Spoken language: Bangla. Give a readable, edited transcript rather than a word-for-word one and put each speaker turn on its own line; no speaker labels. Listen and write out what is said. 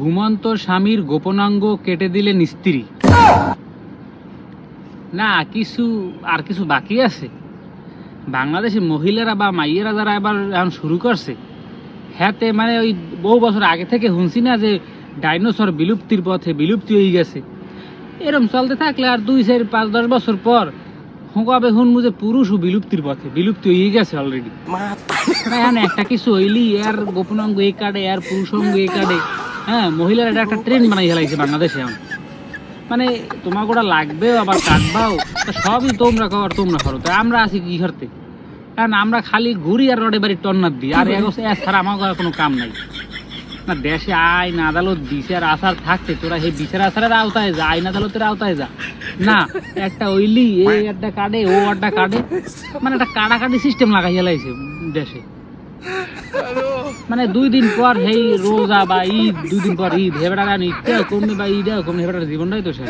ঘুমন্ত স্বামীর গোপনাঙ্গ কেটে দিলেন স্ত্রী। না আর কিছু বাকি আছে। বাংলাদেশে মহিলারা বা মাইয়েরা যারা এবার এখন শুরু করছে, হ্যাঁতে মানে ওই বহু বছর আগে থেকে শুনছি না যে ডাইনোসর বিলুপ্তির পথে, বিলুপ্তি হয়ে গেছে। এরম চলতে থাকলে আর 2, 4, 5, 10 বছর পর হুঁকাবে শুনবো যে পুরুষও বিলুপ্তির পথে, বিলুপ্তি হয়ে গেছে অলরেডি। এখন একটা কিছু হইলি এর গোপনাঙ্গ এই কাটে, এর পুরুষাঙ্গ এই কাটে। হ্যাঁ, মহিলারা এটা একটা ট্রেন্ড বানাই ফেলাইছে বাংলাদেশে এখন। মানে তোমাকে ওটা লাগবেও আবার কাটবাও, সবই তোমরা কর, তোমরা করো। তো আমরা আছি কি করতে? কারণ আমরা খালি ঘুরি আর রডে বাড়ি টন্নার দিই, আর ছাড়া আমার কোনো কাম নাই। না দেশে আইন আদালত বিচার আচার থাকতে তোরা সেই বিচার আচারের আওতায় যা, আইন আদালতের আওতায় যা। না, একটা ওইলি এই একটা কাটে, ও একটা কাটে, মানে একটা কাটাকাটি সিস্টেম লাগাই ফেলাইছে দেশে। মানে 2 দিন পর সেই রোজা বা ঈদ, 2 দিন পর ঈদ, হেবেটার ঈদ কমবে বা ঈদ কমবে, হেবেটার জীবনটাই তো শেষ।